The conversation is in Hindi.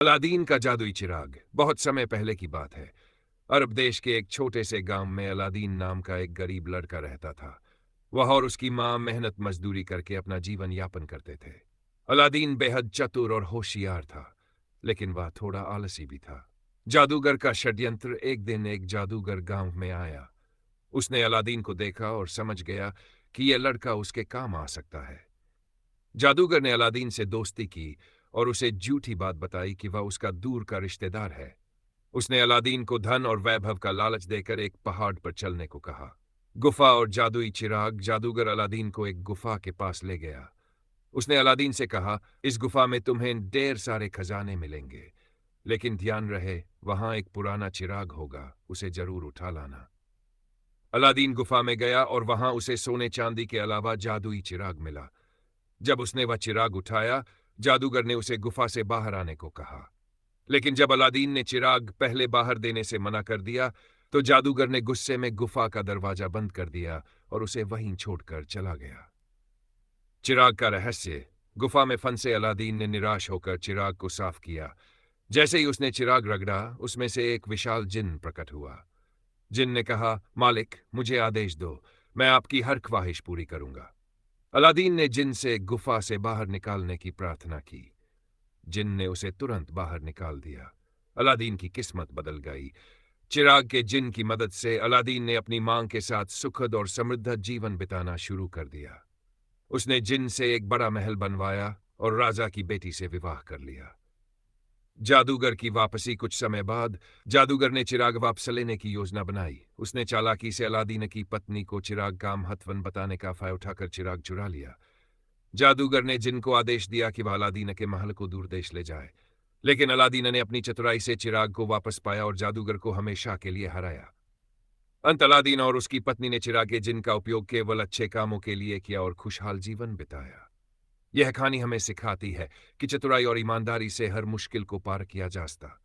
अलादीन का जादुई चिराग। बहुत समय पहले की बात है। अरब देश के एक छोटे से गांव में अलादीन नाम का एक गरीब लड़का रहता था। वह और उसकी मां मेहनत मजदूरी करके अपना जीवन यापन करते थे। अलादीन बेहद चतुर और होशियार था, लेकिन वह थोड़ा आलसी भी था। जादूगर का षड्यंत्र। एक दिन एक जादूगर गांव में आया। उसने अलादीन को देखा और समझ गया कि यह लड़का उसके काम आ सकता है। जादूगर ने अलादीन से दोस्ती की और उसे झूठी बात बताई कि वह उसका दूर का रिश्तेदार है। उसने अलादीन को धन और वैभव का लालच देकर एक पहाड़ पर चलने को कहा। गुफा और जादुई चिराग। जादूगर अलादीन को एक गुफा के पास ले गया। उसने अलादीन से कहा, इस गुफा में तुम्हें ढेर सारे खजाने मिलेंगे, लेकिन ध्यान रहे वहां एक पुराना चिराग होगा, उसे जरूर उठा लाना। अलादीन गुफा में गया और वहां उसे सोने चांदी के अलावा जादुई चिराग मिला। जब उसने वह चिराग उठाया, जादूगर ने उसे गुफा से बाहर आने को कहा। लेकिन जब अलादीन ने चिराग पहले बाहर देने से मना कर दिया, तो जादूगर ने गुस्से में गुफा का दरवाजा बंद कर दिया और उसे वहीं छोड़कर चला गया। चिराग का रहस्य। गुफा में फंसे अलादीन ने निराश होकर चिराग को साफ किया। जैसे ही उसने चिराग रगड़ा, उसमें से एक विशाल जिन प्रकट हुआ। जिन ने कहा, मालिक, मुझे आदेश दो, मैं आपकी हर ख्वाहिश पूरी करूंगा। अलादीन ने जिन से गुफा से बाहर निकालने की प्रार्थना की। जिन ने उसे तुरंत बाहर निकाल दिया। अलादीन की किस्मत बदल गई। चिराग के जिन की मदद से अलादीन ने अपनी मांग के साथ सुखद और समृद्ध जीवन बिताना शुरू कर दिया। उसने जिन से एक बड़ा महल बनवाया और राजा की बेटी से विवाह कर लिया। जादूगर की वापसी। कुछ समय बाद जादूगर ने चिराग वापस लेने की योजना बनाई। उसने चालाकी से अलादीन की पत्नी को चिराग का महत्वन बताने का फायदा उठाकर चिराग चुरा लिया। जादूगर ने जिन को आदेश दिया कि वह अलादीन के महल को दूर देश ले जाए, लेकिन अलादीन ने अपनी चतुराई से चिराग को वापस पाया और जादूगर को हमेशा के लिए हराया। अंत अलादीन और उसकी पत्नी ने चिराग के जिन का उपयोग केवल अच्छे कामों के लिए किया और खुशहाल जीवन बिताया। यह कहानी हमें सिखाती है कि चतुराई और ईमानदारी से हर मुश्किल को पार किया जा सकता।